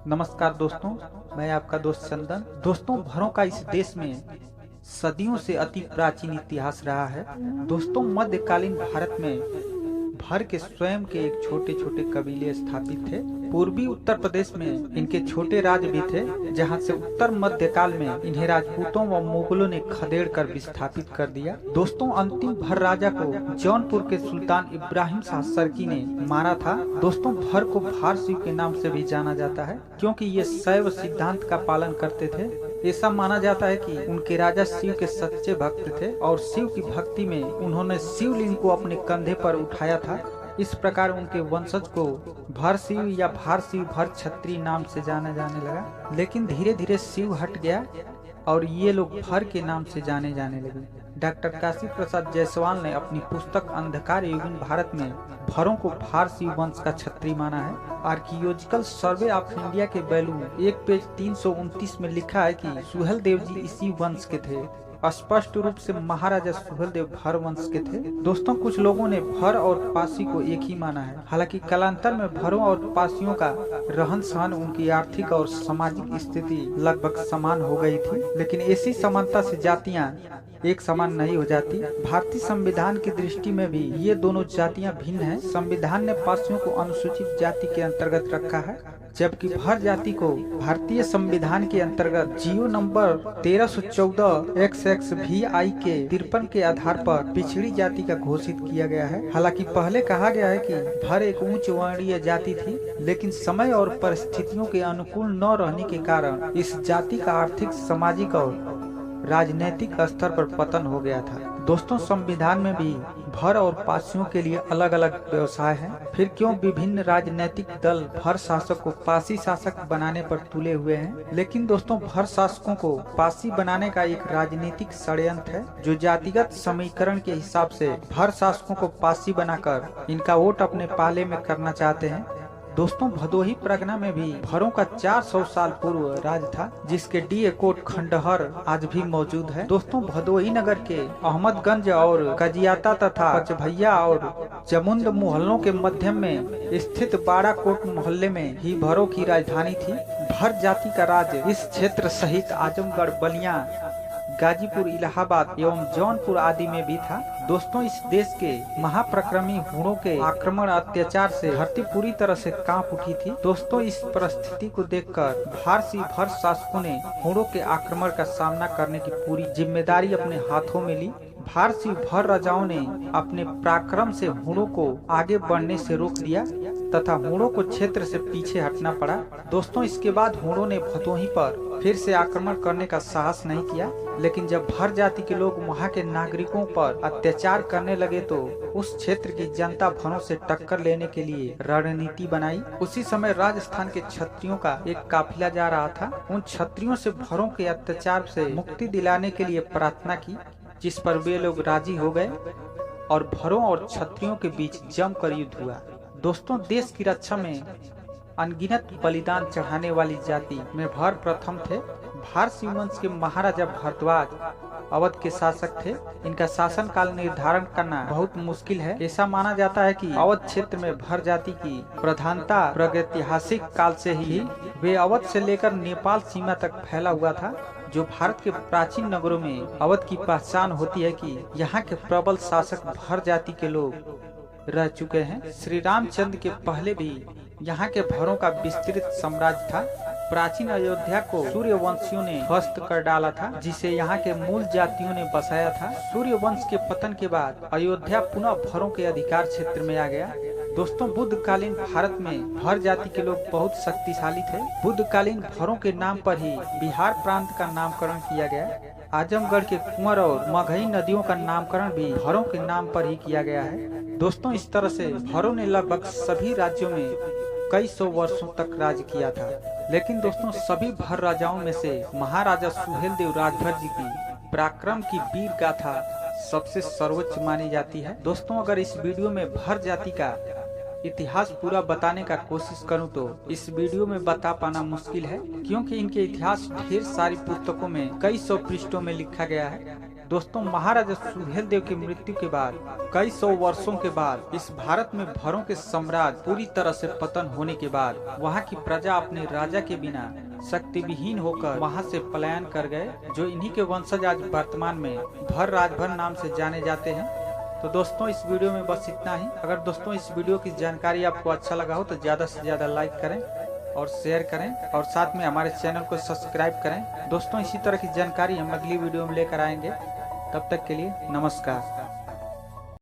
नमस्कार दोस्तों, मैं आपका दोस्त चंदन। दोस्तों, भरों का इस देश में सदियों से अति प्राचीन इतिहास रहा है। दोस्तों, मध्यकालीन भारत में भर के स्वयं के एक छोटे छोटे कबीले स्थापित थे। पूर्वी उत्तर प्रदेश में इनके छोटे राज्य भी थे, जहां से उत्तर मध्यकाल में इन्हें राजपूतों व मुगलों ने खदेड़ कर विस्थापित कर दिया। दोस्तों, अंतिम भर राजा को जौनपुर के सुल्तान इब्राहिम शाह सरकी ने मारा था। दोस्तों, भर को भार शिव के नाम से भी जाना जाता है, क्योंकि ये शैव सिद्धांत का पालन करते थे। ऐसा माना जाता है कि उनके राजा शिव के सच्चे भक्त थे और शिव की भक्ति में उन्होंने शिवलिंग को अपने कंधे पर उठाया था। इस प्रकार उनके वंशज को भर शिव या भार शिव भर छत्री नाम से जाना जाने लगा। लेकिन धीरे धीरे शिव हट गया और ये लोग भर के नाम से जाने लगे। डॉक्टर काशी प्रसाद जायसवाल ने अपनी पुस्तक अंधकार युगीन भारत में भरों को भार शिव वंश का छत्री माना है। आर्कियोलॉजिकल सर्वे ऑफ इंडिया के वैल्यू 1 पेज 329 में लिखा है कि सुहेल देव जी इसी वंश के थे। स्पष्ट रूप से महाराजा सुहेल देव भर वंश के थे। दोस्तों, कुछ लोगों ने भर और पासी को एक ही माना है। हालांकि कालांतर में भरों और पासियों का रहन सहन, उनकी आर्थिक और सामाजिक स्थिति लगभग समान हो गई थी। लेकिन ऐसी समानता से जातियां एक समान नहीं हो जाती। भारतीय संविधान की दृष्टि में भी ये दोनों जातियां भिन्न हैं। संविधान ने पासियों को अनुसूचित जाति के अंतर्गत रखा है, जबकि भर जाति को भारतीय संविधान के अंतर्गत जीओ नंबर 1314 XXVI के 53 के आधार पर पिछड़ी जाति का घोषित किया गया है। हालांकि पहले कहा गया है कि भर एक उच्च वर्णीय जाति थी, लेकिन समय और परिस्थितियों के अनुकूल न रहने के कारण इस जाति का आर्थिक, सामाजिक और राजनीतिक स्तर पर पतन हो गया था। दोस्तों, संविधान में भी भर और पासियों के लिए अलग अलग व्यवसाय हैं। फिर क्यों विभिन्न राजनीतिक दल भर शासक को पासी शासक बनाने पर तुले हुए हैं? लेकिन दोस्तों, भर शासकों को पासी बनाने का एक राजनीतिक षड्यंत्र है, जो जातिगत समीकरण के हिसाब से भर शासकों को पासी बनाकर इनका वोट अपने पाले में करना चाहते हैं। दोस्तों, भदोही परगना में भी भरों का 400 साल पूर्व राज था, जिसके डीए कोट खंडहर आज भी मौजूद है। दोस्तों, भदोही नगर के अहमदगंज और कजियाता तथा पचभैया और जमुंद मोहल्लों के मध्य में स्थित बाड़ा कोट मोहल्ले में ही भरों की राजधानी थी। भर जाति का राज इस क्षेत्र सहित आजमगढ़, बलिया, गाजीपुर, इलाहाबाद एवं जौनपुर आदि में भी था। दोस्तों, इस देश के महाप्रक्रमी हुणों के आक्रमण अत्याचार से धरती पूरी तरह से कांप उठी थी। दोस्तों, इस परिस्थिति को देखकर भारतीय भर शासकों ने हुणों के आक्रमण का सामना करने की पूरी जिम्मेदारी अपने हाथों में ली। भारतीय भर राजाओं ने अपने पराक्रम से हुणों को आगे बढ़ने से रोक दिया तथा हुणों को क्षेत्र से पीछे हटना पड़ा। दोस्तों, इसके बाद हुणों ने भदोही पर फिर से आक्रमण करने का साहस नहीं किया। लेकिन जब भर जाति के लोग वहां के नागरिकों पर अत्याचार करने लगे तो उस क्षेत्र की जनता भरों से टक्कर लेने के लिए रणनीति बनाई। उसी समय राजस्थान के क्षत्रियों का एक काफिला जा रहा था। उन क्षत्रियों से भरों के अत्याचार से मुक्ति दिलाने के लिए प्रार्थना की, जिस पर वे लोग राजी हो गए और भरों और क्षत्रियों के बीच जमकर युद्ध हुआ। दोस्तों, देश की रक्षा में अनगिनत बलिदान चढ़ाने वाली जाति में भर प्रथम थे। भार शिव वंश के महाराजा भरद्वाज अवध के शासक थे। इनका शासन काल निर्धारण करना बहुत मुश्किल है। ऐसा माना जाता है कि अवध क्षेत्र में भर जाति की प्रधानता प्रागैतिहासिक काल से ही वे अवध से लेकर नेपाल सीमा तक फैला हुआ था। जो भारत के प्राचीन नगरों में अवध की पहचान होती है कि यहाँ के प्रबल शासक भर जाति के लोग रह चुके हैं। श्री रामचंद्र के पहले भी यहाँ के भरों का विस्तृत साम्राज्य था। प्राचीन अयोध्या को सूर्यवंशियों ने ध्वस्त कर डाला था, जिसे यहाँ के मूल जातियों ने बसाया था। सूर्यवंश के पतन के बाद अयोध्या पुनः भरों के अधिकार क्षेत्र में आ गया। दोस्तों, बुद्धकालीन भारत में भर जाति के लोग बहुत शक्तिशाली थे। बुद्धकालीन भरों के नाम पर ही बिहार प्रांत का नामकरण किया गया। आजमगढ़ के कुंवर और मगही नदियों का नामकरण भी भरों के नाम पर ही किया गया है। दोस्तों, इस तरह से भरों ने लगभग सभी राज्यों में कई सौ वर्षों तक राज किया था। लेकिन दोस्तों, सभी भर राजाओं में से महाराजा सुहेल देव राजभर जी की पराक्रम की वीर गाथा सबसे सर्वोच्च मानी जाती है। दोस्तों, अगर इस वीडियो में भर जाति का इतिहास पूरा बताने का कोशिश करूं तो इस वीडियो में बता पाना मुश्किल है, क्योंकि इनके इतिहास ढेर सारी पुस्तकों में कई सौ पृष्ठों में लिखा गया है। दोस्तों महाराजा सुहेल देव की मृत्यु के बाद कई सौ वर्षों के बाद इस भारत में भरों के साम्राज्य पूरी तरह से पतन होने के बाद वहाँ की प्रजा अपने राजा के बिना शक्ति विहीन होकर वहाँ से पलायन कर गए, जो इन्हीं के वंशज आज वर्तमान में भर राजभर नाम से जाने जाते हैं। तो दोस्तों इस वीडियो में बस इतना ही। अगर दोस्तों इस वीडियो की जानकारी आपको अच्छा लगा हो तो ज्यादा से ज्यादा लाइक करें और शेयर करें और साथ में हमारे चैनल को सब्सक्राइब करें। दोस्तों इसी तरह की जानकारी हम अगली वीडियो में लेकर आएंगे। तब तक के लिए नमस्कार।